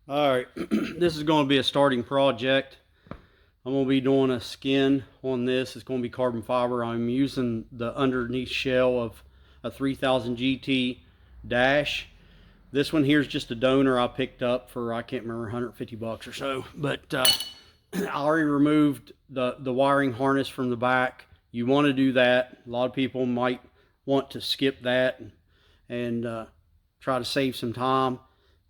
All right, this is going to be a starting project. I'm going to be doing a skin on this. It's going to be carbon fiber. I'm using the underneath shell of a 3000 GT dash. This one here is just a donor I picked up for, I can't remember, 150 bucks or so. But I already removed the wiring harness from the back. You want to do that. A lot of people might want to skip that and try to save some time.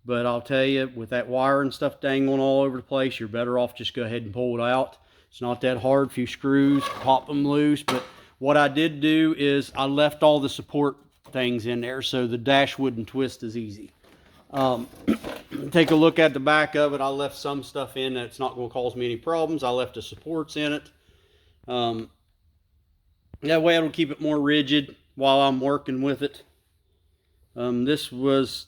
But I'll tell you, with that wire and stuff dangling all over the place, you're better off just go ahead and pull it out. It's not that hard. A few screws, pop them loose. But what I did do is I left all the support things in there so the dash wouldn't twist as easy. Take a look at the back of it. I left some stuff in that's not going to cause me any problems. I left the supports in it. That way it'll keep it more rigid while I'm working with it. This was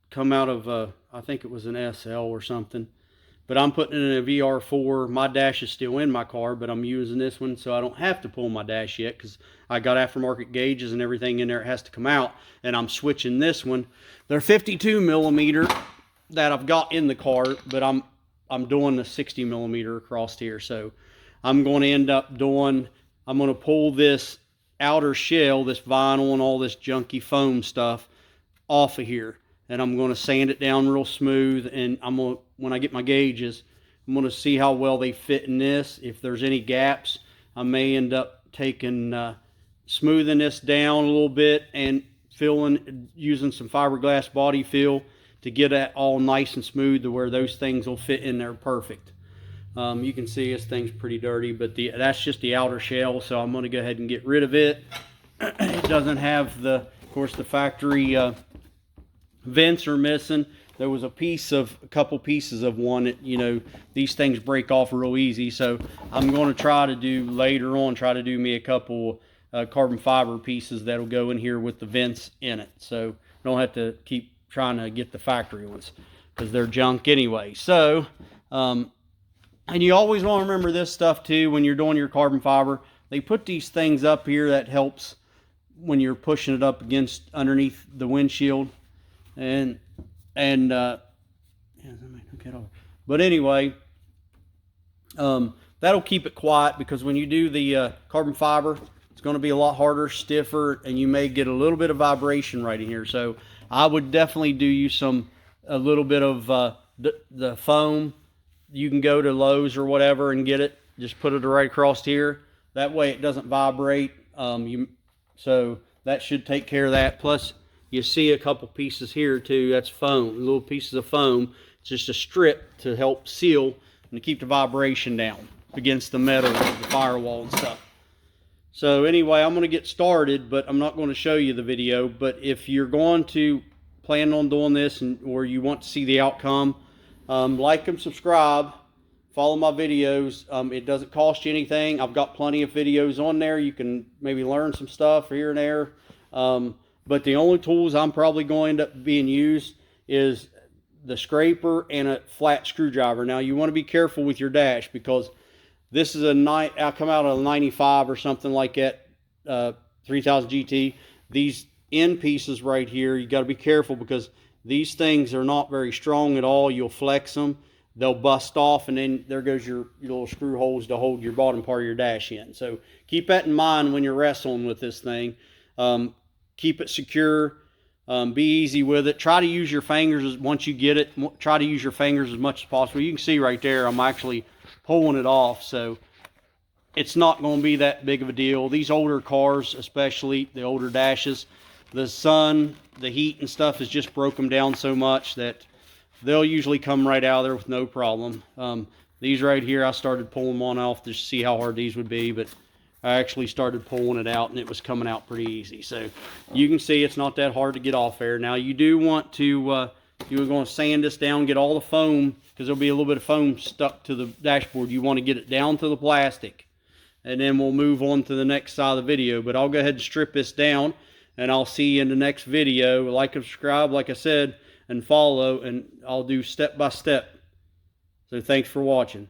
come out of I think it was an SL or something, but I'm putting it in a VR4. My dash is still in my car, but I'm using this one so I don't have to pull my dash yet because I got aftermarket gauges and everything in there. It has to come out, and I'm switching this one. They're 52 millimeter that I've got in the car, but I'm doing the 60 millimeter across here. So I'm going to end up doing, I'm going to pull this outer shell, this vinyl and all this junky foam stuff off of here, and I'm going to sand it down real smooth. And I'm going to, when I get my gauges, I'm going to see how well they fit in this. If there's any gaps, I may end up taking smoothing this down a little bit and using some fiberglass body fill to get it all nice and smooth to where those things will fit in there perfect. You can see this thing's pretty dirty, but that's just the outer shell, so I'm going to go ahead and get rid of it. It doesn't have of course, the factory vents are missing. There was a couple pieces of one. These things break off real easy, so I'm going to try to do later on, try to do me a couple carbon fiber pieces that'll go in here with the vents in it, so I don't have to keep trying to get the factory ones because they're junk anyway. So and you always want to remember this stuff too when you're doing your carbon fiber. They put these things up here that helps when you're pushing it up against underneath the windshield, and yeah, but anyway, that'll keep it quiet, because when you do the carbon fiber, it's going to be a lot harder, stiffer, and you may get a little bit of vibration right in here. So I would definitely do you a little bit of the foam. You can go to Lowe's or whatever and get it. Just put it right across here. That way it doesn't vibrate. So that should take care of that. Plus, you see a couple pieces here too. That's foam, little pieces of foam. It's just a strip to help seal and to keep the vibration down against the metal of the firewall and stuff. So anyway, I'm going to get started, but I'm not going to show you the video. But if you're going to plan on doing this, or you want to see the outcome, like and subscribe, follow my videos. It doesn't cost you anything. I've got plenty of videos on there. You can maybe learn some stuff here and there. But the only tools I'm probably going to end up being used is the scraper and a flat screwdriver. Now you want to be careful with your dash, because this is I come out of a 95 or something like that, 3000 GT. These end pieces right here, you got to be careful, because these things are not very strong at all. You'll flex them, they'll bust off, and then there goes your little screw holes to hold your bottom part of your dash in. So keep that in mind when you're wrestling with this thing. Keep it secure. Be easy with it. Try to use your fingers once you get it. Try to use your fingers as much as possible. You can see right there, I'm actually pulling it off, so it's not going to be that big of a deal. These older cars, especially the older dashes, the sun, the heat and stuff has just broke them down so much that they'll usually come right out of there with no problem. These right here, I started pulling one off to see how hard these would be, but I actually started pulling it out and it was coming out pretty easy. So you can see it's not that hard to get off there. Now you do want to, you're going to sand this down, get all the foam, because there'll be a little bit of foam stuck to the dashboard. You want to get it down to the plastic, and then we'll move on to the next side of the video. But I'll go ahead and strip this down, and I'll see you in the next video. Like and subscribe, like I said, and follow, and I'll do step by step. So thanks for watching.